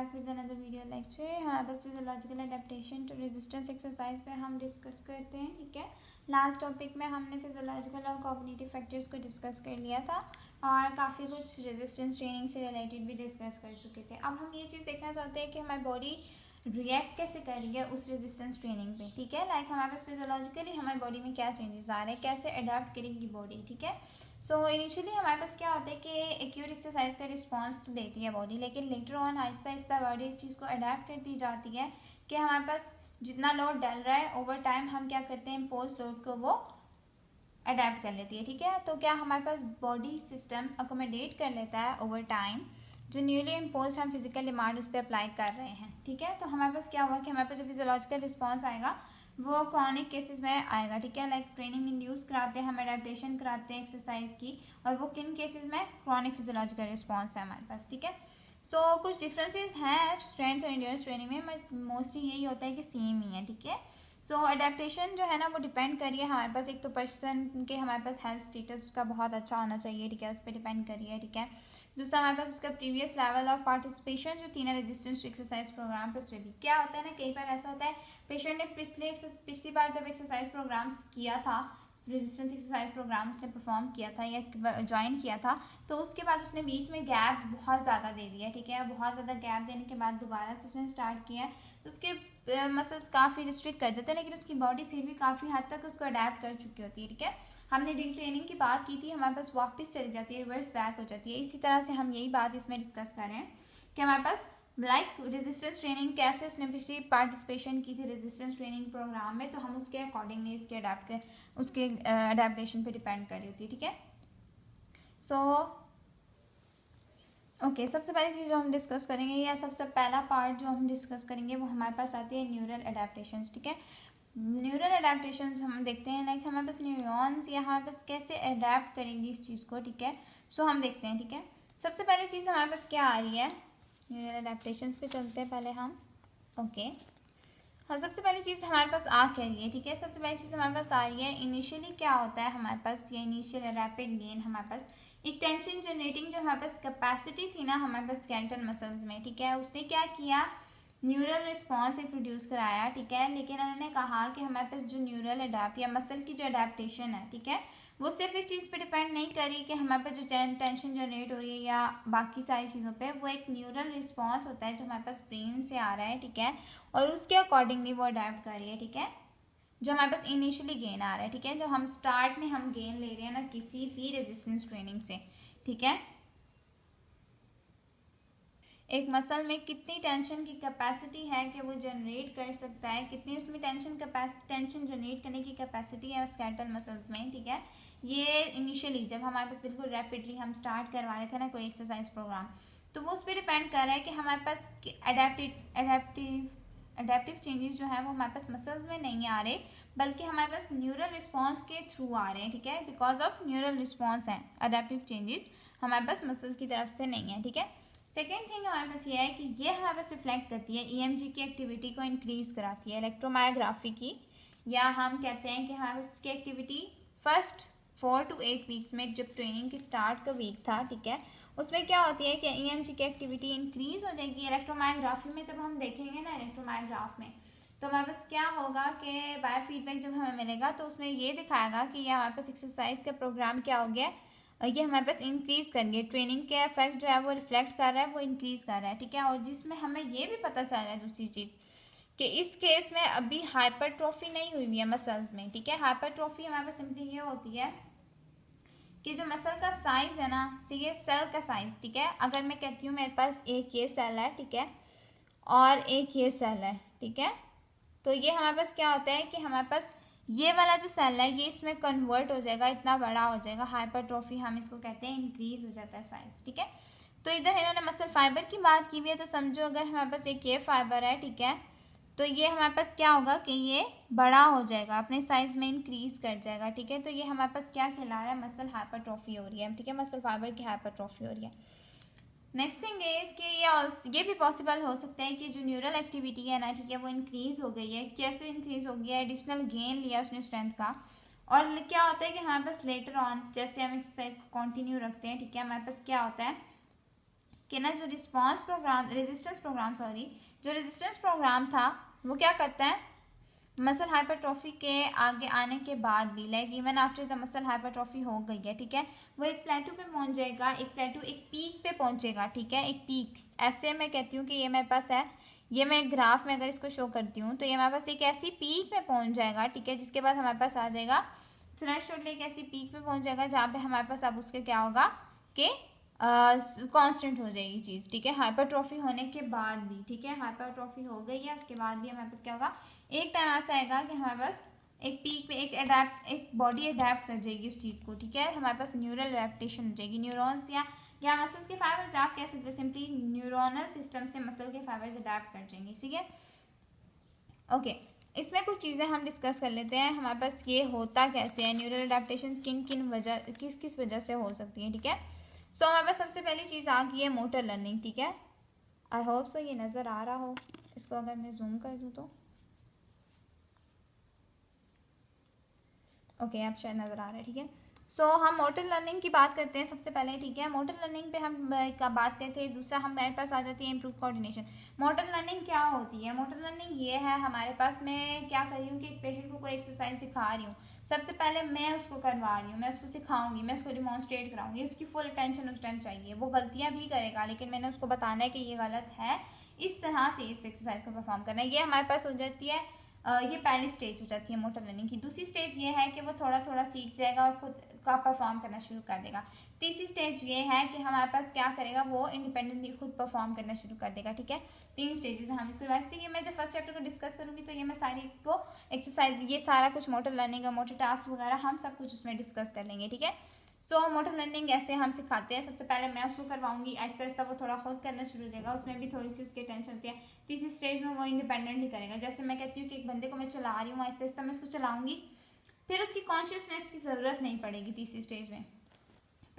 Back with another video lecture. हमारे पास physiological adaptation to resistance exercise पे हम डिस्कस करते हैं। ठीक है, लास्ट टॉपिक में हमने फिजियोलॉजिकल और कॉग्निटिव फैक्टर्स को डिस्कस कर लिया था और काफ़ी कुछ रेजिस्टेंस ट्रेनिंग से रिलेटेड भी डिस्कस कर चुके थे। अब हम ये चीज़ देखना चाहते हैं कि हमारी बॉडी रिएक्ट कैसे कर रही है उस रेजिस्टेंस ट्रेनिंग पे। ठीक है, लाइक हमारे पास फिजियोलॉजिकली हमारी बॉडी में क्या चेंजेस आ रहे हैं, कैसे अडेप्ट करेगी बॉडी। ठीक है, सो इनिशियली हमारे पास क्या होता है कि एक्यूट एक्सरसाइज का रिस्पॉन्स तो देती है बॉडी, लेकिन later on Aahista Aahista body इस चीज़ को अडेप्ट करती जाती है कि हमारे पास जितना लोड डल रहा है ओवर टाइम हम क्या करते हैं, इम्पोज लोड को वो अडेप्ट कर लेती है। ठीक है, तो क्या हमारे पास बॉडी सिस्टम अकोमोडेट कर लेता है ओवर टाइम जो न्यूली इम्पोज हम फिजिकल डिमांड उस पर अप्लाई कर रहे हैं। ठीक है, तो हमारे पास क्या हुआ कि हमारे पास जो फिजियोलॉजिकल रिस्पॉन्स आएगा वो क्रॉनिक केसेस में आएगा। ठीक है, लाइक ट्रेनिंग इंड्यूस कराते हैं, हम एडेप्टेशन कराते हैं एक्सरसाइज की, और वो किन केसेस में, क्रॉनिक फिजियोलॉजिकल रिस्पॉन्स है हमारे पास। ठीक है, सो कुछ डिफरेंसेस हैं स्ट्रेंथ और एंड्योरेंस ट्रेनिंग में, मोस्टली यही होता है कि सेम ही है। ठीक है, सो अडेप्टेशन जो है ना वो डिपेंड करिए हमारे पास, एक तो पर्सन के हमारे पास हेल्थ स्टेटस उसका बहुत अच्छा होना चाहिए। ठीक है, उस पर डिपेंड करिए। ठीक है, दूसरा हमारे पास उसका प्रीवियस लेवल ऑफ पार्टिसिपेशन जो थी ना रेजिस्टेंस एक्सरसाइज प्रोग्राम पे, उस पर भी क्या होता है ना, कई बार ऐसा होता है पेशेंट ने पिछली बार जब एक्सरसाइज प्रोग्राम किया था, रेजिस्टेंस एक्सरसाइज प्रोग्राम उसने परफॉर्म किया था या ज्वाइन किया था, तो उसके बाद उसने बीच में गैप बहुत ज़्यादा दे दिया। ठीक है, बहुत ज़्यादा गैप देने के बाद दोबारा से उसने स्टार्ट किया है, तो उसके मसल्स काफ़ी रिस्ट्रिक्ट कर जाते हैं, लेकिन उसकी बॉडी फिर भी काफ़ी हद तक उसको अडेप्ट कर चुकी होती है। ठीक है, हमने डी ट्रेनिंग की बात की थी, हमारे पास वापस चली जाती है, रिवर्स बैक हो जाती है। इसी तरह से हम यही बात इसमें डिस्कस कर रहे हैं कि हमारे पास लाइक रेजिस्टेंस ट्रेनिंग कैसे उसने पिछली पार्टिसिपेशन की थी रेजिस्टेंस ट्रेनिंग प्रोग्राम में, तो हम उसके अकॉर्डिंगली उसके अडेप्टेशन पे डिपेंड कर रही होती है। ठीक है, सो ओके, सबसे पहली चीज़ जो हम डिस्कस करेंगे या सबसे पहला पार्ट जो हम डिस्कस करेंगे वो हमारे पास आती है न्यूरल अडेप्टेशंस। ठीक है, न्यूरल अडेप्टेशंस हम देखते हैं लाइक हमारे पास न्यूरॉन्स या हमारे पास कैसे अडेप्ट करेंगी इस चीज़ को। ठीक है, सो हम देखते हैं। ठीक है, सबसे पहली चीज़ हमारे पास क्या आ रही है, न्यूरल अडेप्टेशंस पे चलते हैं पहले हम। ओके, हाँ, सबसे पहली चीज़ हमारे पास आ क्या रही है। ठीक है, सबसे पहली चीज़ हमारे पास आ रही है, इनिशियली क्या होता है हमारे पास, ये इनिशियल रैपिड गेन हमारे पास एक टेंशन जनरेटिंग जो हमारे पास कैपेसिटी थी ना हमारे पास स्केलेटल मसल्स में। ठीक है, उसने क्या किया, न्यूरल रिस्पॉन्स एक प्रोड्यूस कराया। ठीक है, लेकिन उन्होंने कहा कि हमारे पास जो न्यूरल अडेप्ट या मसल की जो अडेप्टेशन है, ठीक है, वो सिर्फ इस चीज़ पे डिपेंड नहीं करी कि हमारे पास जो टेंशन जनरेट हो रही है या बाकी सारी चीज़ों पे, वो एक न्यूरल रिस्पॉन्स होता है जो हमारे पास ब्रेन से आ रहा है। ठीक है, और उसके अकॉर्डिंगली वो अडेप्ट कर रही है। ठीक है, जो हमारे पास इनिशियली गेन आ रहा है। ठीक है, जो हम स्टार्ट में हम गेन ले रहे हैं ना किसी भी रेजिस्टेंस ट्रेनिंग से। ठीक है, एक मसल में कितनी टेंशन की कैपेसिटी है कि वो जनरेट कर सकता है, कितनी उसमें टेंशन जनरेट करने की कैपेसिटी है स्केलेटल मसल्स में। ठीक है, ये इनिशियली जब हमारे पास बिल्कुल रैपिडली हम स्टार्ट करवा रहे थे ना कोई एक्सरसाइज प्रोग्राम, तो वो उस पर डिपेंड कर रहा है कि हमारे पास अडेप्टिव चेंजेस जो है वो हमारे पास मसल्स में नहीं आ रहे, बल्कि हमारे पास न्यूरल रिस्पॉन्स के थ्रू आ रहे हैं। ठीक है, बिकॉज ऑफ न्यूरल रिस्पॉन्स है, अडेप्टिव चेंजेस हमारे पास मसल्स की तरफ से नहीं है। ठीक है, सेकेंड थिंग हमारे पास ये है कि ये हमारे पास रिफ्लेक्ट करती है ईएमजी की एक्टिविटी को इंक्रीज कराती है, इलेक्ट्रोमायोग्राफी की, या हम कहते हैं कि हमारे पास उसकी एक्टिविटी फर्स्ट 4 to 8 वीक्स में जब ट्रेनिंग की स्टार्ट का वीक था। ठीक है, उसमें क्या होती है कि ईएमजी की एक्टिविटी इंक्रीज हो जाएगी। इलेक्ट्रोमायोग्राफी में जब हम देखेंगे ना, इलेक्ट्रोमायोग्राफ में तो हमारे पास क्या होगा कि बायो फीडबैक जब हमें मिलेगा तो उसमें ये दिखाएगा कि ये हमारे पास एक्सरसाइज का प्रोग्राम क्या हो गया, ये हमारे पास इंक्रीज कर गया, ट्रेनिंग के इफेक्ट जो है वो रिफ्लेक्ट कर रहा है, वो इंक्रीज कर रहा है। ठीक है, और जिसमें हमें ये भी पता चल रहा है दूसरी चीज़ कि इस केस में अभी हाइपरट्रॉफी नहीं हुई है मसल्स में। ठीक है, हाइपरट्रॉफी हमारे पास सिंपली ये होती है कि जो मसल का साइज है ना, से ये सेल का साइज। ठीक है, अगर मैं कहती हूँ मेरे पास एक ये सेल है, ठीक है, और एक ये सेल है, ठीक है, तो ये हमारे पास क्या होता है कि हमारे पास ये वाला जो सेल है ये इसमें कन्वर्ट हो जाएगा, इतना बड़ा हो जाएगा, हाइपरट्रॉफी हम इसको कहते हैं, इंक्रीज हो जाता है साइज। ठीक है, तो इधर इन्होंने मसल फाइबर की बात की हुई है, तो समझो अगर हमारे पास एक ये फाइबर है, ठीक है, तो ये हमारे पास क्या होगा कि ये बड़ा हो जाएगा, अपने साइज में इंक्रीज कर जाएगा। ठीक है, तो ये हमारे पास क्या कहला रहा है, मसल हाइपरट्रॉफी हो रही है। ठीक है, मसल फाइबर की हाइपरट्रॉफी हो रही है। नेक्स्ट थिंग इज कि ये भी पॉसिबल हो सकता है कि जो न्यूरल एक्टिविटी है ना, ठीक है, वो इंक्रीज हो गई है। कैसे इंक्रीज हो गया है, एडिशनल गेन लिया उसने स्ट्रेंथ का, और क्या होता है कि हमारे पास लेटर ऑन जैसे हम एक्सरसाइज कंटिन्यू रखते हैं, ठीक है, हमारे पास क्या होता है कि ना जो रेजिस्टेंस प्रोग्राम था वो क्या करता है, मसल हाइपरट्रॉफी के आगे आने के बाद भी, like even after the muscle hypertrophy हो गई है, ठीक है, वो एक प्लेटू पे पहुंच जाएगा, एक पीक पे पहुंचेगा, ठीक है, एक पीक। ऐसे मैं कहती हूँ कि ये मेरे पास है, ये मैं ग्राफ में अगर इसको शो करती हूँ तो ये हमारे पास एक ऐसी पीक में पहुंच जाएगा, ठीक है, जिसके बाद हमारे पास आ जाएगा थ्रेशोल्ड, एक ऐसी पीक पे पहुंच जाएगा जहाँ पे हमारे पास अब उसके क्या होगा कि कांस्टेंट हो जाएगी चीज़, ठीक है, हाइपरट्रॉफी होने के बाद भी, ठीक है, हाइपरट्रॉफी हो गई है उसके बाद भी हमारे पास क्या होगा, एक टाइम ऐसा आएगा कि हमारे पास एक पीक पे एक बॉडी अडेप्ट कर जाएगी उस चीज़ को, ठीक है, हमारे पास न्यूरल एडेप्टेशन हो जाएगी, न्यूरॉन्स या मसल्स के फाइबर्स आप कह सकते हो, सिंपली न्यूरोनल सिस्टम से मसल के फाइबर्स अडेप्ट कर जाएंगे, ठीक है। ओके, इसमें कुछ चीज़ें हम डिस्कस कर लेते हैं, हमारे पास ये होता कैसे है, न्यूरल अडेप्टेशन किस वजह से हो सकती है, ठीक है। सो हमारे पास सबसे पहली चीज़ आ गई है मोटर लर्निंग, ठीक है, आई होप सो ये नज़र आ रहा हो, इसको अगर मैं जूम कर दूँ तो ओके, अब शायद नज़र आ रहा है, ठीक है। सो हम मोटर लर्निंग की बात करते हैं सबसे पहले, ठीक है, मोटर लर्निंग पे हम का बात करते हैं, दूसरा हमारे पास आ जाती है इम्प्रूव कोऑर्डिनेशन। मोटर लर्निंग क्या होती है, मोटर लर्निंग ये है हमारे पास, मैं क्या कर रही हूँ कि एक पेशेंट को कोई एक्सरसाइज सिखा रही हूँ, सबसे पहले मैं उसको करवा रही हूँ, मैं उसको सिखाऊंगी, मैं उसको डिमॉन्स्ट्रेट कराऊंगी, उसकी फुल अटेंशन उस टाइम चाहिए, वो गलतियाँ भी करेगा लेकिन मैंने उसको बताना है कि ये गलत है, इस तरह से इस एक्सरसाइज को परफॉर्म करना है, ये हमारे पास हो जाती है, ये पहली स्टेज हो जाती है मोटर लर्निंग की। दूसरी स्टेज ये है कि वो थोड़ा थोड़ा सीख जाएगा और खुद का परफॉर्म करना शुरू कर देगा। तीसरी स्टेज ये है कि हमारे पास क्या करेगा, वो इंडिपेंडेंटली खुद परफॉर्म करना शुरू कर देगा, ठीक है। तीन स्टेजेस में हम इसको बात करेंगे, मैं जब फर्स्ट चैप्टर को डिस्कस करूंगी तो ये मैं सारी को एक्सरसाइज, ये सारा कुछ मोटर लर्निंग का, मोटर टास्क वगैरह हम सब कुछ उसमें डिस्कस कर लेंगे, ठीक है। सो मोटर लर्निंग ऐसे हम सिखाते हैं, सबसे पहले मैं उसको करवाऊंगी, ऐसा ऐसा वो थोड़ा खुद करना शुरू हो जाएगा, उसमें भी थोड़ी सी उसकी टेंशन होती है। तीसरी स्टेज में वो इंडिपेंडेंटली करेगा, जैसे मैं कहती हूँ कि एक बंदे को मैं चला रही हूँ, ऐसे ऐसा मैं उसको चलाऊंगी, फिर उसकी कॉन्शियसनेस की ज़रूरत नहीं पड़ेगी तीसरी स्टेज में।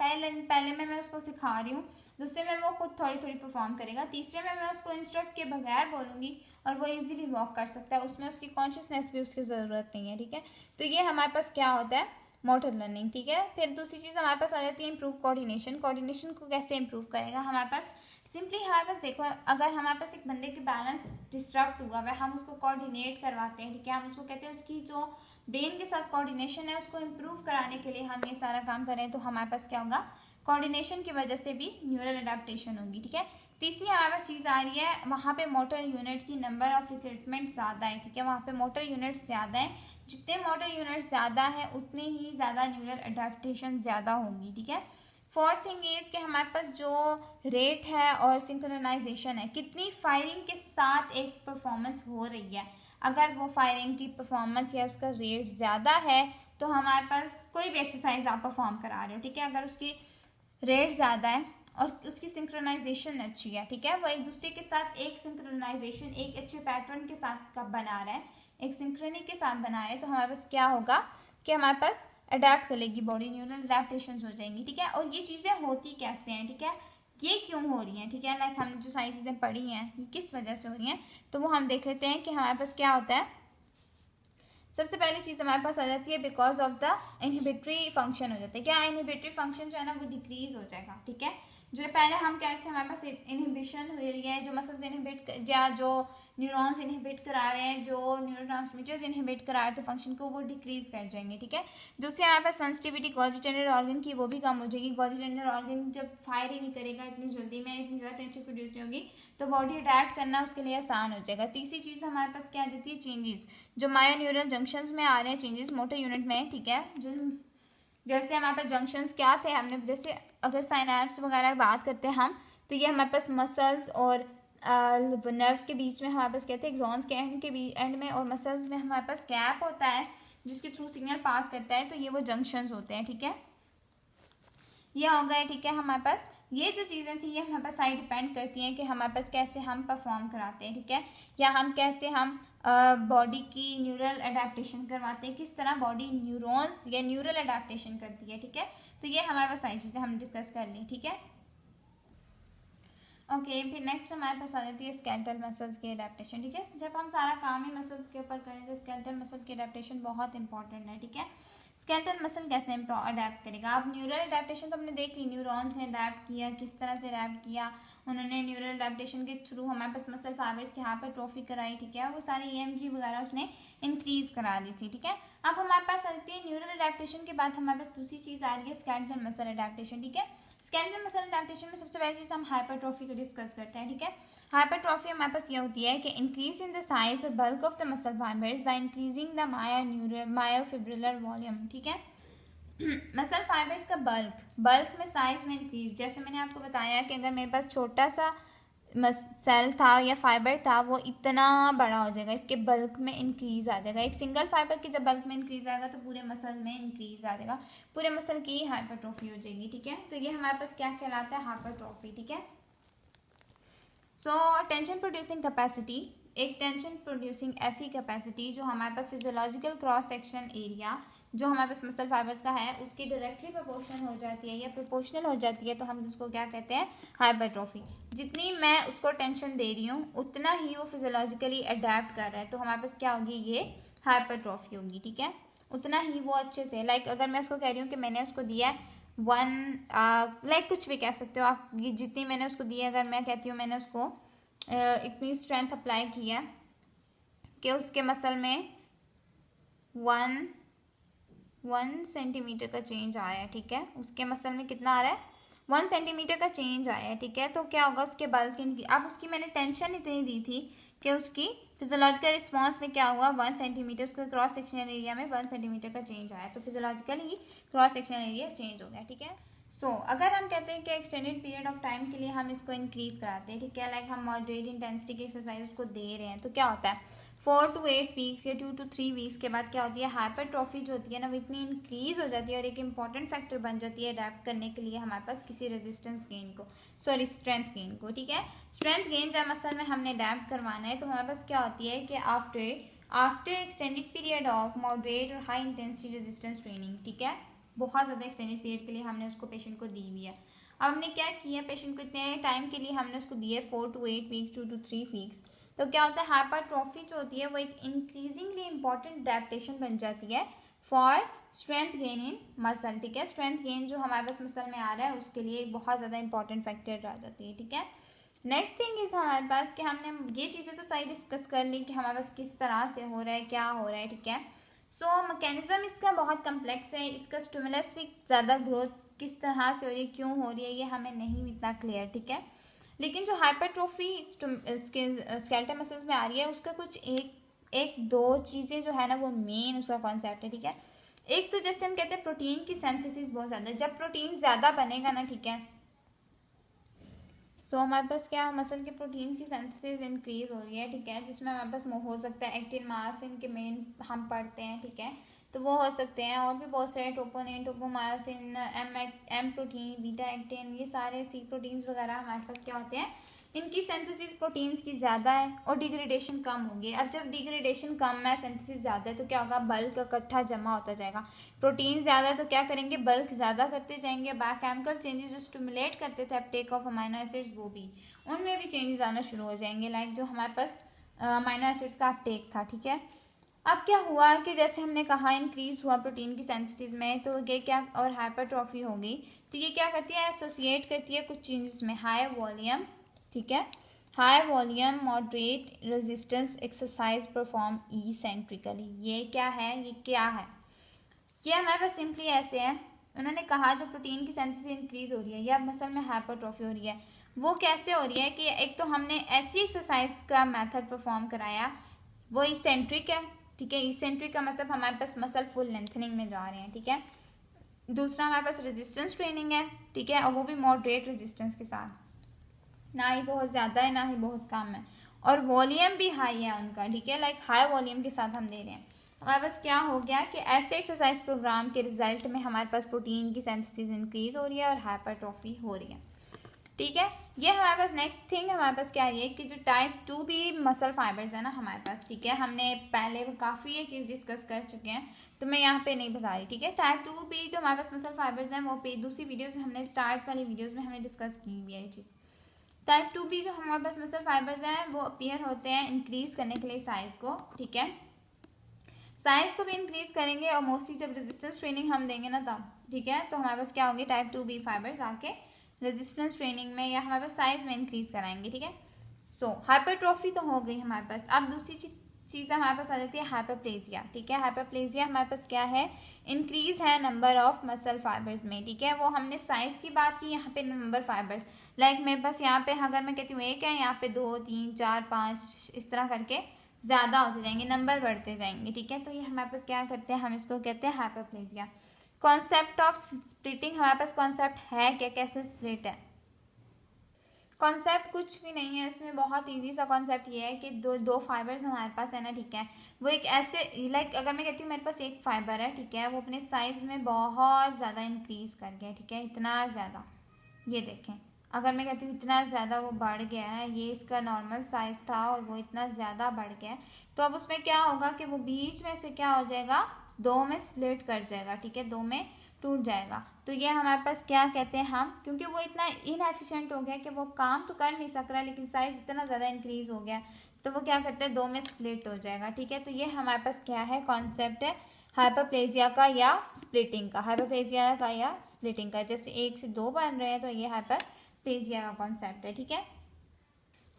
पहले में मैं उसको सिखा रही हूँ, दूसरे में वो खुद थोड़ी थोड़ी परफॉर्म करेगा, तीसरे में मैं उसको इंस्ट्रक्ट के बगैर बोलूँगी और वो इजीली वॉक कर सकता है, उसमें उसकी कॉन्शियसनेस भी उसकी ज़रूरत नहीं है, ठीक है। तो ये हमारे पास क्या होता है, मोटर लर्निंग, ठीक है। फिर दूसरी चीज़ हमारे पास आ जाती है इम्प्रूव कोऑर्डिनेशन। कोऑर्डिनेशन को कैसे इम्प्रूव करेगा, हमारे पास सिंपली हमारे पास देखो, अगर हमारे पास एक बंदे के बैलेंस डिस्टर्ब हुआ है, हम उसको कोऑर्डिनेट करवाते हैं, ठीक है, हम उसको कहते हैं उसकी जो ब्रेन के साथ कोऑर्डिनेशन है उसको इम्प्रूव कराने के लिए हम ये सारा काम करें, तो हमारे पास क्या होगा, कोऑर्डिनेशन की वजह से भी न्यूरल अडेप्टेशन होगी, ठीक है। तीसरी हमारे पास चीज़ आ रही है, वहाँ पे मोटर यूनिट की नंबर ऑफ रिक्रूटमेंट ज़्यादा है, ठीक है, वहाँ पे मोटर यूनिट्स ज़्यादा हैं, जितने मोटर यूनिट्स ज़्यादा है उतनी ही ज़्यादा न्यूरल अडेप्टेशन ज़्यादा होगी, ठीक है। फोर्थ थिंग इज कि हमारे पास जो रेट है और सिंक्रोनाइजेशन है, कितनी फायरिंग के साथ एक परफॉर्मेंस हो रही है, अगर वो फायरिंग की परफॉर्मेंस या उसका रेट ज़्यादा है तो हमारे पास कोई भी एक्सरसाइज आप परफॉर्म करा रहे हो, ठीक है, अगर उसकी रेट ज़्यादा है और उसकी सिंक्रोनाइजेशन अच्छी है, ठीक है, वो एक दूसरे के साथ एक सिंक्रोनाइजेशन एक अच्छे पैटर्न के साथ कब बना रहा है, एक सिंक्रोनी के साथ बनाए, तो हमारे पास क्या होगा कि हमारे पास अडेप्ट कर लेगी बॉडी, न्यूरल अडेप्टेशन हो जाएंगी, ठीक है। और ये चीज़ें होती कैसे हैं, ठीक है, ये क्यों हो रही हैं, ठीक है, लाइक हमने जो सारी चीज़ें पढ़ी हैं ये किस वजह से हो रही हैं, तो वो हम देख लेते हैं कि हमारे पास क्या होता है। सबसे पहली चीज़ हमारे पास आ जाती है because of the inhibitory function हो जाता है, क्या इनहिबिटरी फंक्शन जो है ना वो डिक्रीज हो जाएगा, ठीक है। जो पहले हम क्या थे, हमारे पास इनहिबिशन हो रही है, जो मसल्स इनहिबिट या जो न्यूरॉन्स इनहिबिट करा रहे हैं, जो न्यूरोट्रांसमीटर्स इनहिबिट करा रहे थे फंक्शन को, वो डिक्रीज कर जाएंगे, ठीक है। दूसरी हमारे पास सेंसिटिविटी गोल्जी टेंडर ऑर्गन की, वो भी कम हो जाएगी, गोल्जी टेंडर ऑर्गन जब फायर ही नहीं करेगा इतनी जल्दी में, इतनी ज़्यादा टेंशन प्रोड्यूस नहीं होगी, तो बॉडी अडेप्ट करना उसके लिए आसान हो जाएगा। तीसरी चीज़ हमारे पास क्या आ जाती है, चेंजेस, जो मायोन्यूरल जंक्शंस में आ रहे हैं चेंजेस मोटर यूनिट में, ठीक है, जो जैसे हमारे पास जंक्शंस क्या थे, हमने जैसे अगर साइनैप्स वगैरह बात करते हैं हम, तो ये हमारे पास मसल्स और नर्व्स के बीच में हमारे पास कहते हैं एक्सॉन्स के एंड में और मसल्स में हमारे पास गैप होता है जिसके थ्रू सिग्नल पास करता है, तो ये वो जंक्शंस होते हैं, ठीक है, ये हो गए, ठीक है। हमारे पास ये जो चीज़ें थी ये हमारे पास साइड डिपेंड करती हैं कि हमारे पास कैसे हम परफॉर्म कराते हैं, ठीक है, या हम कैसे हम बॉडी की न्यूरल अडेप्टेशन करवाते हैं, किस तरह बॉडी न्यूरॉन्स या न्यूरल अडेप्टेशन करती है, ठीक है। तो ये हमारे पास सारी चीज़ें हम डिस्कस कर ली, ठीक है। ओके, फिर नेक्स्ट हमारे पास आ जाती है स्केलेटल मसल्स की अडेप्टेशन, ठीक है। जब हम सारा काम ही मसल्स के ऊपर करें तो स्केलेटल मसल की अडेप्टेशन बहुत इंपॉर्टेंट है, ठीक है। स्केलेटल मसल कैसे अडेप्ट करेगा? अब न्यूरल अडेप्टेशन तो हमने देख ली, न्यूरॉन्स ने अडेप्ट किया, किस तरह से अडेप्ट किया उन्होंने, न्यूरल अडेप्टेशन के थ्रू हमारे पास मसल फाइबर्स की यहाँ पर ट्रॉफी कराई, ठीक है, वो सारी EMG वगैरह उसने इंक्रीज करा दी थी, ठीक है। अब हमारे पास आती है न्यूरल अडेप्टेशन के बाद हमारे पास दूसरी चीज़ आ रही है स्केलेटल मसल अडेप्टेशन, ठीक है। स्केलेटल मसल अडेप्टेशन में सबसे पहली चीज़ हम हाइपरट्रॉफी को डिस्कस करते हैं, ठीक है। हाइपरट्रॉफी हमारे पास ये होती है कि इंक्रीज इन द साइज और bulk of the muscle fibres by increasing the myofibrillar volume, ठीक है। मसल फाइबर्स का बल्क में साइज में इंक्रीज, जैसे मैंने आपको बताया कि अगर मेरे पास छोटा सा सेल था या फाइबर था वो इतना बड़ा हो जाएगा, इसके बल्क में इंक्रीज आ जाएगा। एक सिंगल फाइबर की जब बल्क में इंक्रीज आएगा तो पूरे मसल में इंक्रीज आ जाएगा, पूरे मसल की हाइपरट्रॉफी हो जाएगी, ठीक है। तो ये हमारे पास क्या कहलाता है? हाइपरट्रॉफी, ठीक है। सो टेंशन प्रोड्यूसिंग कैपेसिटी, एक टेंशन प्रोड्यूसिंग ऐसी कैपेसिटी जो हमारे पास फिजियोलॉजिकल क्रॉस सेक्शन एरिया जो हमारे पास मसल फाइबर्स का है उसकी डायरेक्टली प्रोपोर्शनल हो जाती है या प्रोपोर्शनल हो जाती है, तो हम उसको क्या कहते हैं? हाइपरट्रॉफी। जितनी मैं उसको टेंशन दे रही हूँ उतना ही वो फिजियोलॉजिकली अडेप्ट कर रहा है, तो हमारे पास क्या होगी? ये हाइपरट्रॉफी होगी, ठीक है। उतना ही वो अच्छे से, लाइक अगर मैं उसको कह रही हूँ कि मैंने उसको दिया है लाइक कुछ भी कह सकते हो आप, जितनी मैंने उसको दी है, अगर मैं कहती हूँ मैंने उसको इतनी स्ट्रेंथ अप्लाई किया कि उसके मसल में 1 सेंटीमीटर का चेंज आया है, ठीक है, उसके मसल में कितना आ रहा है? 1 सेंटीमीटर का चेंज आया है, ठीक है। तो क्या होगा? उसके बल्क की, अब उसकी मैंने टेंशन इतनी दी थी कि उसकी फिजियोलॉजिकल रिस्पॉन्स में क्या हुआ? 1 सेंटीमीटर, उसके क्रॉस सेक्शनल एरिया में 1 सेंटीमीटर का चेंज आया, तो फिजियोलॉजिकल ही क्रॉस सेक्शनल एरिया चेंज हो गया, ठीक है। सो अगर हम कहते हैं कि एक्सटेंडेड पीरियड ऑफ टाइम के लिए हम इसको इंक्रीज कराते हैं, ठीक है, लाइक हम मॉडरेट इंटेंसिटी की एक्सरसाइज उसको दे रहे हैं, तो क्या होता है? 4 to 8 वीक्स या 2 to 3 वीक्स के बाद क्या होती है? हाइपरट्रॉफी जो होती है ना वो इतनी इंक्रीज हो जाती है और एक इंपॉर्टेंट फैक्टर बन जाती है अडेप्ट करने के लिए हमारे पास किसी रेजिस्टेंस गेन को, सॉरी स्ट्रेंथ गेन को, ठीक है। स्ट्रेंथ गेन जब मसल में हमने अडेप्ट करवाना है तो हमारे पास क्या होती है कि after extended period of moderate और हाई इंटेंसिटी रेजिस्टेंस ट्रेनिंग, ठीक है, बहुत ज़्यादा एक्सटेंडेड पीरियड के लिए हमने उसको पेशेंट को दी हुई है। अब हमने क्या किया? पेशेंट को इतने टाइम के लिए हमने उसको दिए 4 to 8 वीक्स, 2 to 3 वीक्स, तो क्या होता है? हाइपरट्रॉफी जो होती है वो एक इंक्रीजिंगली इंपॉर्टेंट अडेप्टेशन बन जाती है for strength gain in muscle, ठीक है। स्ट्रेंथ गेन जो हमारे पास मसल में आ रहा है उसके लिए एक बहुत ज़्यादा इंपॉर्टेंट फैक्टर आ जाती है, ठीक है। नेक्स्ट थिंग इज हमारे पास कि हमने ये चीज़ें तो सही डिस्कस कर ली कि हमारे पास किस तरह से हो रहा है, क्या हो रहा है, ठीक है। सो मैकेनिज्म इसका बहुत कम्प्लेक्स है, इसका स्टिमुलस भी ज़्यादा ग्रोथ किस तरह से हो रही है, क्यों हो रही है, ये हमें नहीं इतना क्लियर, ठीक है। लेकिन जो हाइपरट्रॉफी स्केलेटल मसल्स में आ रही है उसका कुछ एक दो चीज़ें जो है ना वो मेन उसका कॉन्सेप्ट है, ठीक है। एक तो जैसे हम कहते हैं प्रोटीन की सिंथेसिस बहुत ज़्यादा, जब प्रोटीन ज़्यादा बनेगा ना, ठीक है, सो हमारे पास क्या मसल के प्रोटीन की सिंथेसिस इंक्रीज हो रही है, ठीक है, जिसमें हमारे पास हो सकता है एक्टिन मायोसिन के मेन हम पढ़ते हैं, ठीक है, तो वो हो सकते हैं और भी बहुत सारे troponin, tropomyosin, M protein, beta actin, ये सारे सी प्रोटीन्स वगैरह हमारे पास क्या होते हैं, इनकी सिंथेसिस प्रोटीन्स की ज़्यादा है और डिग्रेडेशन कम होगी। अब जब डिग्रेडेशन कम है, सिंथेसिस ज़्यादा है, तो क्या होगा? बल्क इकट्ठा जमा होता जाएगा। प्रोटीन ज़्यादा है तो क्या करेंगे? बल्क ज़्यादा करते जाएंगे। बायोकेमिकल चेंजेस जो स्टिमुलेट करते थे अपटेक ऑफ अमाइनो एसिड्स वो भी उनमें भी चेंजेस आना शुरू हो जाएंगे, लाइक जो हमारे पास अमाइनो एसिड्स का अपटेक था, ठीक है। अब क्या हुआ कि जैसे हमने कहा इंक्रीज हुआ प्रोटीन की सिंथेसिस में, तो ये क्या और हाइपरट्रॉफी हो गई, तो ये क्या करती है? एसोसिएट करती है कुछ चेंजेस में, हाई वॉल्यूम, ठीक है, high volume moderate resistance exercise perform eccentrically. ये क्या है? ये हमारे पास सिंपली ऐसे है, उन्होंने कहा जो प्रोटीन की सिंथेसिस इंक्रीज हो रही है या मसल में हाइपरट्रॉफी हो रही है वो कैसे हो रही है कि एक तो हमने ऐसी एक्सरसाइज का मेथड परफॉर्म कराया वो इसेंट्रिक है, ठीक है। इसेंट्रिक का मतलब हमारे पास मसल फुल लेंथनिंग में जा रहे हैं, ठीक है। दूसरा हमारे पास रेजिस्टेंस ट्रेनिंग है, ठीक है, और वो भी मॉडरेट रेजिस्टेंस के साथ, ना ही बहुत ज़्यादा है ना ही बहुत कम है, और वॉल्यूम भी हाई है उनका, ठीक है, लाइक हाई वॉल्यूम के साथ हम दे रहे हैं। हमारे पास क्या हो गया कि ऐसे एक्सरसाइज प्रोग्राम के रिजल्ट में हमारे पास प्रोटीन की सिंथेसिस इंक्रीज हो रही है और हाइपरट्रॉफी हो रही है, ठीक है। ये हमारे पास नेक्स्ट थिंग हमारे पास क्या है कि जो टाइप 2 भी मसल फाइबर्स है ना हमारे पास, ठीक है, हमने पहले काफ़ी ये चीज़ डिस्कस कर चुके हैं तो मैं यहाँ पे नहीं बता रही, ठीक है। टाइप 2 भी जो हमारे पास मसल फाइबर्स हैं वो पे दूसरी वीडियोज़ में हमने स्टार्ट वाली वीडियोज़ में हमने डिस्कस की हुई है ये चीज़। टाइप 2 भी जो हमारे पास मसल फाइबर्स हैं वो अपीयर होते हैं इंक्रीज करने के लिए साइज को, ठीक है। साइज को भी इंक्रीज करेंगे और मोस्टली जब रेजिस्टेंस ट्रेनिंग हम देंगे ना तब, ठीक है, तो हमारे पास क्या होगी, टाइप 2B फाइबर्स आके रेजिस्टेंस ट्रेनिंग में या हमारे पास साइज में इंक्रीज कराएंगे, ठीक है। सो हाइपरट्रॉफी तो हो गई हमारे पास। अब दूसरी चीज़ हमारे पास आ जाती है हाइपरप्लेजिया, ठीक है। हाइपरप्लेजिया हमारे पास क्या है, इंक्रीज है नंबर ऑफ मसल फाइबर्स में, ठीक है। वो हमने साइज की बात की, यहाँ पे नंबर फाइबर्स, लाइक मेरे पास यहाँ पे अगर मैं कहती हूँ एक है, यहाँ पे 2 3 4 5 इस तरह करके ज़्यादा होते जाएंगे, नंबर बढ़ते जाएंगे, ठीक है। तो ये हमारे पास क्या करते हैं, हम इसको कहते हैं हाइपरप्लेजिया। कॉन्सेप्ट ऑफ स्प्लिटिंग हमारे पास कॉन्सेप्ट है क्या, कैसे स्प्लिट है। कॉन्सेप्ट कुछ भी नहीं है इसमें, बहुत इजी सा कॉन्सेप्ट ये है कि दो फाइबर्स हमारे पास है ना, ठीक है, वो एक ऐसे लाइक अगर मैं कहती हूँ मेरे पास एक फाइबर है, ठीक है, वो अपने साइज में बहुत ज़्यादा इंक्रीज कर गया, ठीक है, इतना ज़्यादा, ये देखें, अगर मैं कहती हूँ इतना ज़्यादा वो बढ़ गया है, ये इसका नॉर्मल साइज़ था और वो इतना ज़्यादा बढ़ गया है, तो अब उसमें क्या होगा कि वो बीच में से क्या हो जाएगा, दो में स्प्लिट कर जाएगा, ठीक है, दो में टूट जाएगा। तो ये हमारे पास क्या कहते हैं हम, क्योंकि वो इतना इनएफिशिएंट हो गया कि वो काम तो कर नहीं सक रहा, लेकिन साइज़ इतना ज़्यादा इंक्रीज हो गया, तो वो क्या करते हैं, दो में स्प्लिट हो जाएगा, ठीक है। तो ये हमारे पास क्या है, कॉन्सेप्ट है हाइपरप्लेजिया का या स्प्लिटिंग का, हाइपरप्लेजिया का या स्प्लिटिंग का। जैसे एक से दो बन रहे हैं तो ये हाइपरप्लेजिया का कॉन्सेप्ट है, ठीक है।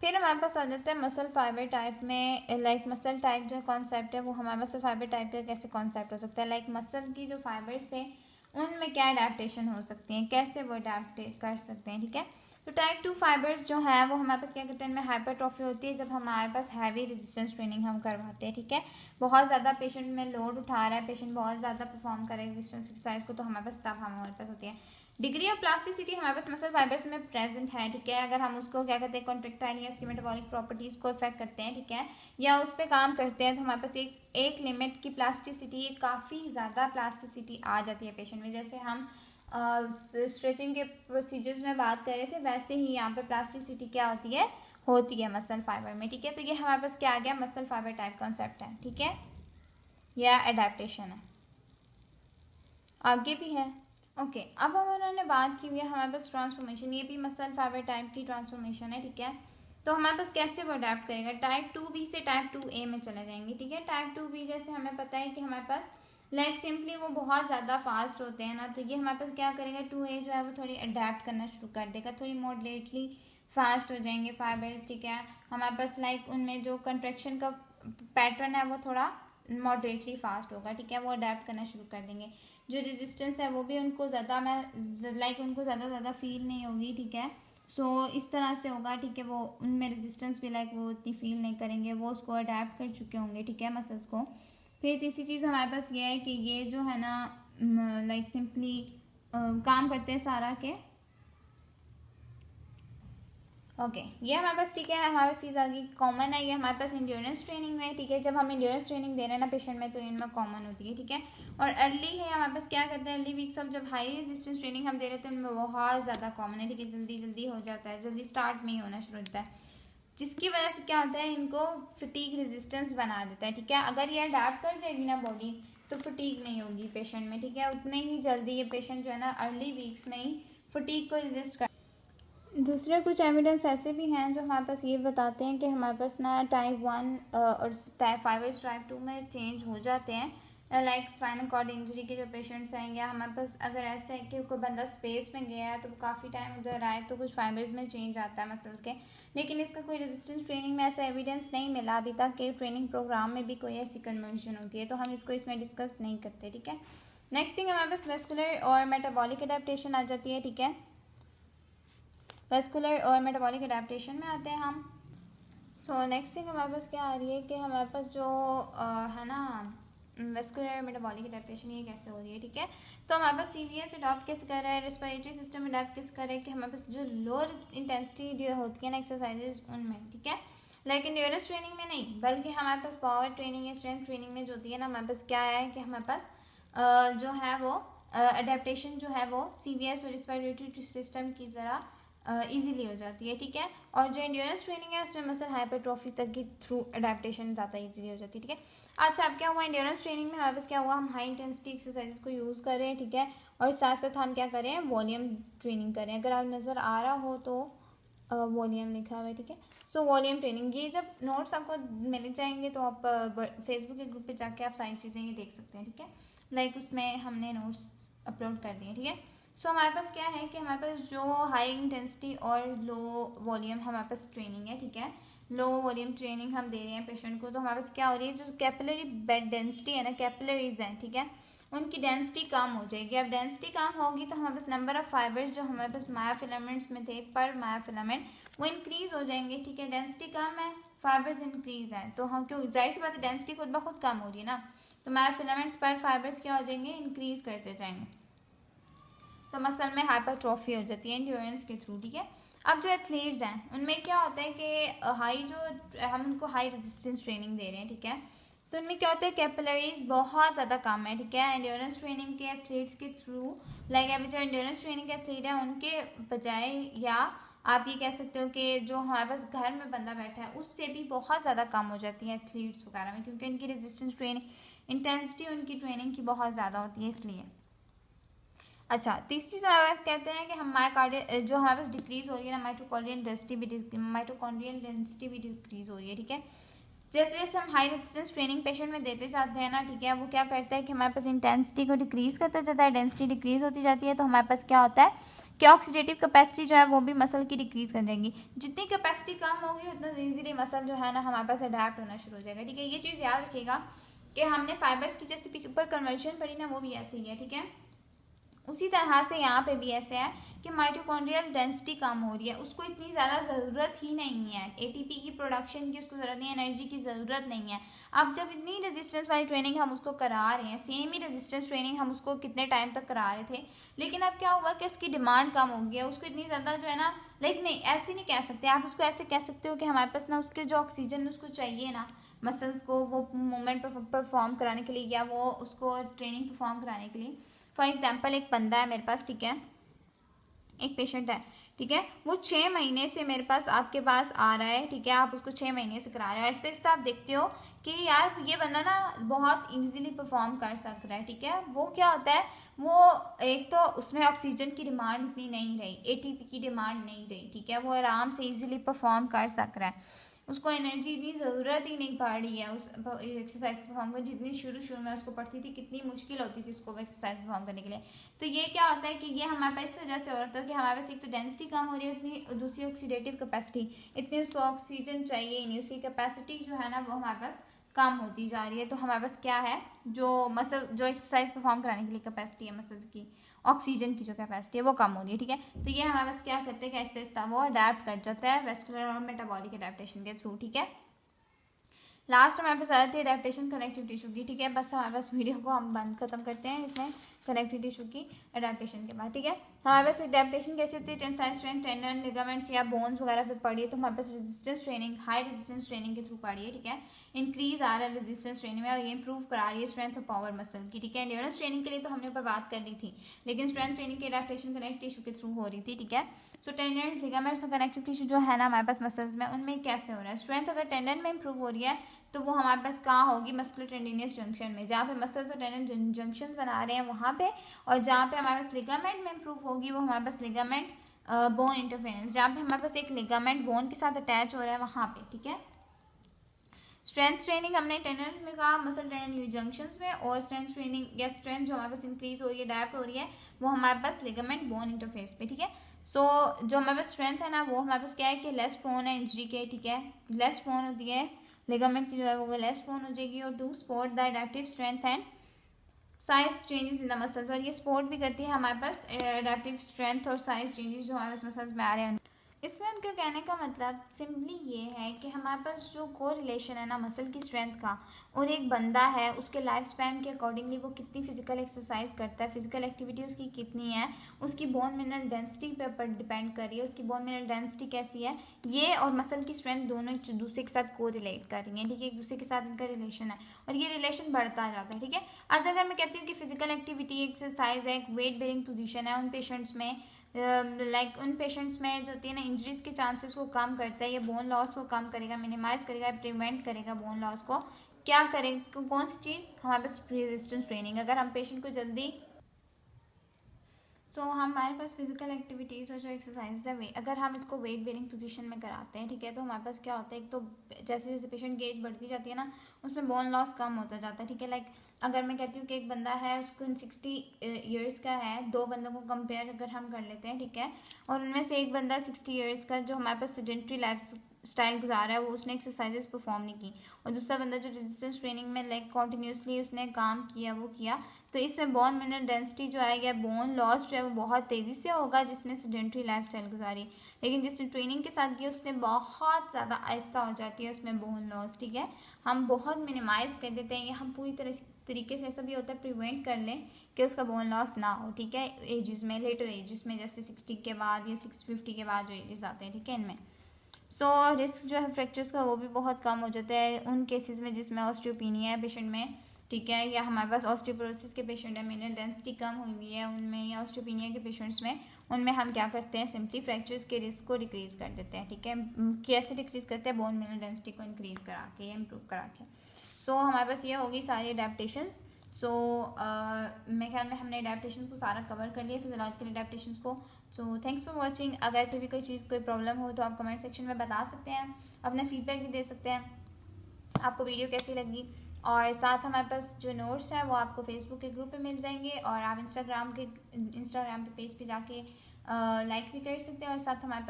फिर हमारे पास आ जाता है मसल फाइबर टाइप में, लाइक मसल टाइप जो कॉन्सेप्ट है वो हमारे मसल फाइबर टाइप का कैसे कॉन्सेप्ट हो सकता है, लाइक मसल की जो फाइबर्स थे उनमें क्या अडेप्टेशन हो सकती हैं, कैसे वो अडेप्ट कर सकते हैं, ठीक है। तो टाइप 2 फाइबर्स जो है वो हमारे पास क्या करते हैं, इनमें हाइपरट्रॉफी होती है जब हमारे पास हैवी रेजिस्टेंस ट्रेनिंग हम करवाते हैं, ठीक है। बहुत ज़्यादा पेशेंट में लोड उठा रहा है, पेशेंट बहुत ज़्यादा परफॉर्म कर रहा है रेजिस्टेंस एक्सरसाइज को, तो हमारे पास तब हमारे पास होती है। डिग्री ऑफ प्लास्टिसिटी हमारे पास मसल फाइबर्स में प्रेजेंट है, ठीक है, अगर हम उसको क्या कहते हैं कॉन्ट्रेक्टाइल या उसकी मेटाबॉलिक प्रॉपर्टीज को इफेक्ट करते हैं, ठीक है, या उस पर काम करते हैं, तो हमारे पास एक लिमिट की प्लास्टिसिटी, काफ़ी ज़्यादा प्लास्टिसिटी आ जाती है पेशेंट में। जैसे हम स्ट्रेचिंग के प्रोसीजर्स में बात कर रहे थे, वैसे ही यहाँ पे प्लास्टिसिटी क्या होती है मसल फाइबर में, ठीक है। तो ये हमारे पास क्या आ गया, मसल फाइबर टाइप कॉन्सेप्ट है, ठीक है, या एडेप्टेशन है, आगे भी है। ओके, अब हम उन्होंने बात की हुई है हमारे पास ट्रांसफॉर्मेशन, ये भी मसल फाइबर टाइप की ट्रांसफॉर्मेशन है, ठीक है। तो हमारे पास कैसे वो अडेप्ट करेगा, टाइप 2B से टाइप 2A में चले जाएंगे, ठीक है। टाइप 2B जैसे हमें पता है कि हमारे पास लाइक सिंपली वो बहुत ज़्यादा फास्ट होते हैं ना, तो ये हमारे पास क्या करेगा, 2A जो है वो थोड़ी अडेप्ट करना शुरू कर देगा, थोड़ी मॉडरेटली फास्ट हो जाएंगे फाइबर्स, ठीक है। हमारे पास लाइक उनमें जो कंट्रैक्शन का पैटर्न है वो थोड़ा मॉडरेटली फास्ट होगा, ठीक है, वो अडेप्ट करना शुरू कर देंगे। जो रेजिस्टेंस है वो भी उनको ज़्यादा उनको ज़्यादा फील नहीं होगी, ठीक है। सो इस तरह से होगा, ठीक है, वो उनमें रेजिस्टेंस भी लाइक वो इतनी फील नहीं करेंगे, वो उसको अडेप्ट कर चुके होंगे, ठीक है, मसल्स को। फिर तीसरी चीज़ हमारे पास ये है कि ये जो है ना लाइक सिंपली काम करते हैं सारा के ओके ये हमारे पास, ठीक है, हमारे पास चीज़ आ गई कॉमन है, ये हमारे पास इंड्योरेंस ट्रेनिंग में, ठीक है, जब हम इंड्योरेंस ट्रेनिंग दे रहे हैं ना पेशेंट में तो इनमें कॉमन होती है, ठीक है। और अर्ली है हमारे पास क्या करते हैं, अर्ली वीक्स ऑफ जब हाई रेजिस्टेंस ट्रेनिंग हम दे रहे हैं तो इनमें बहुत ज़्यादा कॉमन है, ठीक है, जल्दी जल्दी हो जाता है, जल्दी स्टार्ट में ही होना शुरू होता है, जिसकी वजह से क्या होता है, इनको फटीग रेजिस्टेंस बना देता है, ठीक है। अगर ये अडैप्ट कर जाएगी ना बॉडी तो फटीग नहीं होगी पेशेंट में, ठीक है, उतने ही जल्दी ये पेशेंट जो है ना अर्ली वीक्स में ही फटीग को रेजिस्ट कर। दूसरे कुछ एविडेंस ऐसे भी हैं जो हमारे पास ये बताते हैं कि हमारे पास ना टाइप 1 और टाइप 5 टाइप 2 में चेंज हो जाते हैं, लाइक स्पाइनल कॉर्ड इंजरी के जो पेशेंट्स हैं, या हमारे पास अगर ऐसा है कि कोई बंदा स्पेस में गया है तो काफ़ी टाइम उधर आए तो कुछ फाइबर्स में चेंज आता है मसल्स के, लेकिन इसका कोई रेजिस्टेंस ट्रेनिंग में ऐसा एविडेंस नहीं मिला अभी तक कि ट्रेनिंग प्रोग्राम में भी कोई ऐसी कन्वर्जन होती है, तो हम इसको इसमें डिस्कस नहीं करते, ठीक है। नेक्स्ट थिंग हमारे पास वेस्कुलर और मेटाबॉलिक अडेप्टेशन आ जाती है, ठीक है, वेस्कुलर और मेटाबॉलिक अडेप्टेशन में आते हैं हम। सो नेक्स्ट थिंग हमारे पास क्या आ रही है कि हमारे पास जो है ना वेस्कुलर मेटाबॉलिक अडेप्टेशन ये कैसे हो रही है, ठीक है। तो हमारे पास CVS अडॉप्ट कैसे कर रहा है, रेस्पिरेटरी सिस्टम अडॉप्ट कैसे कर रहा है कि हमारे पास जो लोअर इंटेंसिटी जो होती है ना एक्सरसाइजेज उनमें, ठीक है, लाइक एंड्योरेंस ट्रेनिंग में नहीं बल्कि हमारे पास पावर ट्रेनिंग या स्ट्रेंथ ट्रेनिंग में जो होती है ना, हमारे पास क्या है कि हमारे पास जो है वो अडेप्टेशन जो है वो CVS और रेस्पिरेटरी सिस्टम की ज़रा इजीली हो जाती है, ठीक है। और जो एंड्योरेंस ट्रेनिंग है उसमें मसल हाइपरट्रॉफी तक की थ्रू अडेप्टेशन ज़्यादा इजीली हो जाती है, ठीक है। अच्छा अब क्या हुआ, एंड्योरेंस ट्रेनिंग में हमारे पास क्या हुआ, हम हाई इंटेंसिटी एक्सरसाइज को यूज़ कर रहे हैं, ठीक है, और साथ साथ हम क्या करें, वॉल्यूम ट्रेनिंग करें। अगर आप नज़र आ रहा हो तो वॉल्यूम लिखा हुआ है, ठीक है। सो वॉल्यूम ट्रेनिंग, ये जब नोट्स आपको मिल जाएंगे तो आप फेसबुक के ग्रुप पे जाके आप सारी चीज़ें ये देख सकते हैं, ठीक है। लाइक उसमें हमने नोट्स अपलोड कर दिए, ठीक है। सो हमारे पास क्या है कि हमारे पास जो हाई इंटेंसिटी और लो वॉल्यूम हमारे पास ट्रेनिंग है, ठीक है। लो वॉल्यूम ट्रेनिंग हम दे रहे हैं पेशेंट को, तो हमारे पास क्या हो रही है, जो कैपिलरी बेड डेंसिटी है ना, कैपिलरीज हैं, ठीक है, उनकी डेंसिटी कम हो जाएगी। अब डेंसिटी कम होगी तो हमारे पास नंबर ऑफ फाइबर्स जो हमारे पास मायोफिलामेंट्स में थे पर मायोफिलामेंट वो इंक्रीज हो जाएंगे, ठीक है। डेंसिटी कम है, फाइबर्स इंक्रीज है, तो हम क्यों, जाहिर सी बात है डेंसिटी खुद ब खुद कम हो रही है ना, तो मायोफिलामेंट्स पर फाइबर्स क्या हो जाएंगे, इंक्रीज करते जाएंगे, तो मसल में हाइपरट्रॉफी हो जाती है एंड्योरेंस के थ्रू, ठीक है। अब जो एथलीट्स हैं उनमें क्या होता है कि हाई जो हम उनको हाई रेजिस्टेंस ट्रेनिंग दे रहे हैं, ठीक है, तो उनमें क्या होता है, कैपिलरीज बहुत ज़्यादा कम है, ठीक है। एंड्योरेंस ट्रेनिंग के एथलीट्स के थ्रू, लाइक अभी जो एंड्योरेंस ट्रेनिंग के एथलीट है उनके बजाय, या आप ये कह सकते हो कि जो हमारे पास घर में बंदा बैठा है उससे भी बहुत ज़्यादा कम हो जाती है एथलीट्स वगैरह में, क्योंकि उनकी रेजिस्टेंस ट्रेनिंग इंटेंसिटी उनकी ट्रेनिंग की बहुत ज़्यादा होती है इसलिए। अच्छा, तीसरी बात कहते हैं कि हम मायोकार्डियल जो हमारे पास डिक्रीज हो रही है ना, माइटोकॉन्ड्रियल डेंसिटी भी डिक्रीज हो रही है, ठीक है। जैसे जैसे हम हाई रेजिस्टेंस ट्रेनिंग पेशेंट में देते जाते हैं ना, ठीक है, वो क्या करता है कि हमारे पास इंटेंसिटी को डिक्रीज करता जाता है, डेंसिटी डिक्रीज होती जाती है, तो हमारे पास क्या होता है कि ऑक्सीडेटिव कैपेसिटी जो है वो भी मसल की डिक्रीज कर जाएंगी। जितनी कैपेसिटी कम होगी उतना ईजिली मसल जो है ना हमारे पास अडेप्ट होना शुरू हो जाएगा, ठीक है। ये चीज़ याद रखिएगा कि हमने फाइबर्स की जैसे पीछे ऊपर कन्वर्जन पढ़ी ना, वो भी ऐसे ही है, ठीक है। उसी तरह से यहाँ पे भी ऐसे है कि माइटोकॉन्ड्रियल डेंसिटी कम हो रही है, उसको इतनी ज़्यादा ज़रूरत ही नहीं है एटीपी की प्रोडक्शन की, उसको ज़रूरत नहीं है, एनर्जी की ज़रूरत नहीं है। अब जब इतनी रेजिस्टेंस वाली ट्रेनिंग हम उसको करा रहे हैं, सेम ही रेजिस्टेंस ट्रेनिंग हम उसको कितने टाइम तक करा रहे थे, लेकिन अब क्या हुआ कि उसकी डिमांड कम हो गई है, उसको इतनी ज़्यादा जो है ना, लाइक नहीं ऐसे नहीं कह सकते आप उसको, ऐसे कह सकते हो कि हमारे पास ना उसके जो ऑक्सीजन उसको चाहिए ना मसल्स को वो मूवमेंट परफॉर्म कराने के लिए, या वो उसको ट्रेनिंग परफॉर्म कराने के लिए। फॉर एग्जाम्पल एक बंदा है मेरे पास, ठीक है, एक पेशेंट है, ठीक है, वो 6 महीने से मेरे पास आपके पास आ रहा है, ठीक है, आप उसको 6 महीने से करा रहे हो, ऐसे ऐसे आप देखते हो कि यार ये बंदा ना बहुत इजीली परफॉर्म कर सक रहा है, ठीक है। वो क्या होता है, वो एक तो उसमें ऑक्सीजन की डिमांड इतनी नहीं रही, एटीपी की डिमांड नहीं रही, ठीक है, वो आराम से इजीली परफॉर्म कर सक रहा है, उसको एनर्जी की ज़रूरत ही नहीं पड़ रही है उस एक्सरसाइज परफॉर्म करने, जितनी शुरू में उसको पड़ती थी, कितनी मुश्किल होती थी उसको एक्सरसाइज परफॉर्म करने के लिए। तो ये क्या होता है कि ये हमारे पास इस वजह से हो रहा है कि हमारे पास एक तो डेंसिटी कम हो रही है उतनी, दूसरी ऑक्सीडेटिव कैपेसिटी, इतनी उसको ऑक्सीजन चाहिए ही नहीं, उसकी कैपेसिटी जो है ना वो हमारे पास कम होती जा रही है। तो हमारे पास क्या है, जो मसल जो एक्सरसाइज परफॉर्म कराने के लिए कैपेसिटी है मसल्स की, ऑक्सीजन की जो कैपेसिटी है वो कम हो रही है, ठीक है। तो ये हमारे पास क्या करते हैं कि ऐसे ऐसे वो अडेप्ट कर जाता है वेस्कुलर और मेटाबॉलिक अडेप्टेशन के थ्रू, ठीक है। लास्ट हमारे पास आ जाती है अडेप्टेशन कनेक्टिव टिश्यू की, ठीक है। बस हमारे पास वीडियो को हम बंद खत्म करते हैं इसमें कनेक्टिव टिश्यू की अडेप्टेशन के बाद, ठीक है। हमारे पास अडेप्टेशन कैसी होती है, टेंसाइल स्ट्रेंथ, टेंडन, लिगामेंट्स या बोन्स वगैरह पे पढ़ी है, तो हमारे पास resistance training, high resistance training के थ्रू पढ़ी है, ठीक है। इंक्रीज आ रहा है रेजिस्टेंस ट्रेनिंग में और ये इंप्रूव करा रही है स्ट्रेंथ और पावर मसल की, ठीक है। एंड्योरेंस ट्रेनिंग के लिए तो हमने ऊपर बात कर ली थी, लेकिन स्ट्रेंथ ट्रेनिंग की अडेप्टेशन कनेक्टिव टिश्यू के थ्रू हो रही थी, ठीक है। सो टेंडन, लिगामेंट्स और कनेक्टिव टिश्यू जो है ना हमारे पास मसल्स में, उनमें कैसे हो रहा है, स्ट्रेंथ अगर टेंडन में इंप्रूव हो रही है तो वो हमारे पास कहाँ होगी, मस्कुलर टेंडिनियस जंक्शन में, जहाँ पे मसल्स और टेंडन जंक्शंस बना रहे हैं वहाँ पे, और जहाँ पे हमारे पास लिगामेंट में इंप्रूव होगी वो हमारे पास लिगामेंट बोन इंटरफेरेंस, जहाँ पे हमारे पास एक लिगामेंट बोन के साथ अटैच हो रहा है वहाँ पे, ठीक है। स्ट्रेंथ ट्रेनिंग हमने टेंडन में कहा, मसल टेंडन जंक्शंस में, और स्ट्रेंथ ट्रेनिंग या स्ट्रेंथ जो हमारे पास इंक्रीज हो रही है, अडैप्ट हो रही है, वो हमारे पास लिगामेंट बोन इंटरफेस पे, ठीक है। सो जो हमारे पास स्ट्रेंथ है ना वो हमारे पास क्या है कि लेस प्रोन है इंजरी के, ठीक है, लेस प्रोन होती है लिगामेंट की जो है वो लेस प्रोन हो जाएगी, और to support the adaptive strength and size changes in the muscles, और ये सपोर्ट भी करती है हमारे पास अडैप्टिव स्ट्रेंथ और साइज चेंजेस जो हमारे पास मसल्स में आ रहे हैं। इसमें उनका कहने का मतलब सिंपली ये है कि हमारे पास जो को रिलेशन है ना मसल की स्ट्रेंथ का और एक बंदा है उसके लाइफ स्पैन के अकॉर्डिंगली वो कितनी फिजिकल एक्सरसाइज करता है, फिजिकल एक्टिविटी उसकी कितनी है, उसकी बोन मिनरल डेंसिटी पर डिपेंड कर रही है, उसकी बोन मिनरल डेंसिटी कैसी है, ये और मसल की स्ट्रेंथ दोनों एक दूसरे के साथ को रिलेट कर रही है, ठीक है, एक दूसरे के साथ इनका रिलेशन है और ये रिलेशन बढ़ता जाता है, ठीक है। आज अगर मैं कहती हूँ कि फिजिकल एक्टिविटी एक्सरसाइज है, एक वेट बेरिंग पोजिशन है, उन पेशेंट्स में लाइक उन पेशेंट्स में जो होती है ना इंजरीज के चांसेस को कम करता है, ये बोन लॉस को कम करेगा, मिनिमाइज करेगा, प्रिवेंट करेगा बोन लॉस को, क्या करें, कौन सी चीज़, हमारे पास रेजिस्टेंस ट्रेनिंग। अगर हम पेशेंट को जल्दी सो हमारे पास फिजिकल एक्टिविटीज़ और जो एक्सरसाइज है अगर हम इसको वेट बेरिंग पोजीशन में कराते हैं, ठीक है, तो हमारे पास क्या होता है, एक तो जैसे जैसे पेशेंट की एज बढ़ती जाती है ना, उसमें बोन लॉस कम होता जाता है, ठीक है। लाइक अगर मैं कहती हूँ कि एक बंदा है उसको 60 ईयर्स का है, दो बंदों को कंपेयर अगर हम कर लेते हैं, ठीक है, और उनमें से एक बंदा 60 ईयर्स का जो हमारे पास सेडेंट्री लाइफ स्टाइल गुजारा है, वो उसने एक्सरसाइजेस परफॉर्म नहीं की, और दूसरा बंदा जो रेजिस्टेंस ट्रेनिंग में लाइक कॉन्टीन्यूसली उसने काम किया, वो किया, तो इसमें बोन मिनरल डेंसिटी जो है या बोन लॉस जो है वो बहुत तेज़ी से होगा जिसने सेडेंट्री लाइफ स्टाइल गुजारी। लेकिन जिसने ट्रेनिंग के साथ किया उसने बहुत ज़्यादा आहिस्ता हो जाती है उसमें बोन लॉस, ठीक है। हम बहुत मिनिमाइज़ कर देते हैं, या हम पूरी तरीके से ऐसा भी होता है प्रिवेंट कर लें कि उसका बोन लॉस ना हो, ठीक है, एजेस में, लेटर एजेस में, जैसे 60 के बाद या 650 के बाद जो एजेस आते हैं, ठीक है, इनमें। सो रिस्क जो है फ्रैक्चर्स का वो भी बहुत कम हो जाता है उन केसेस में जिसमें ऑस्टियोपीनिया है पेशेंट में, ठीक है, या हमारे पास ऑस्टियोपोरोसिस के पेशेंट है, मिनरल डेंसिटी कम हुई हुई है उनमें, या ऑस्टियोपीनिया के पेशेंट्स में, उनमें हम क्या करते हैं, सिंपली फ्रैक्चर्स के रिस्क को डिक्रीज़ कर देते हैं, ठीक है। कैसे डिक्रीज़ करते हैं, बोन मिनरल डेंसिटी को इंक्रीज़ करा के या इम्प्रूव करा के। सो हमारे पास ये होगी सारी अडेप्टेशंस। सो मेरे ख्याल में हमने अडेप्टेशन को सारा कवर कर लिया, फिजियोलॉजिकल अडेप्टेशंस को। So thanks for watching. अगर फिर भी कोई चीज़ कोई प्रॉब्लम हो तो आप कमेंट सेक्शन में बता सकते हैं, अपना फीडबैक भी दे सकते हैं, आपको वीडियो कैसी लगी। और साथ हमारे पास जो नोट्स है वो आपको फेसबुक के ग्रुप पे मिल जाएंगे, और आप इंस्टाग्राम पे पेज पे जाके लाइक भी कर सकते हैं, और साथ हमारे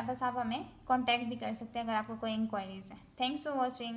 पास आप हमें कांटेक्ट भी कर सकते हैं अगर आपको कोई इंक्वायरीज है। Thanks for watching.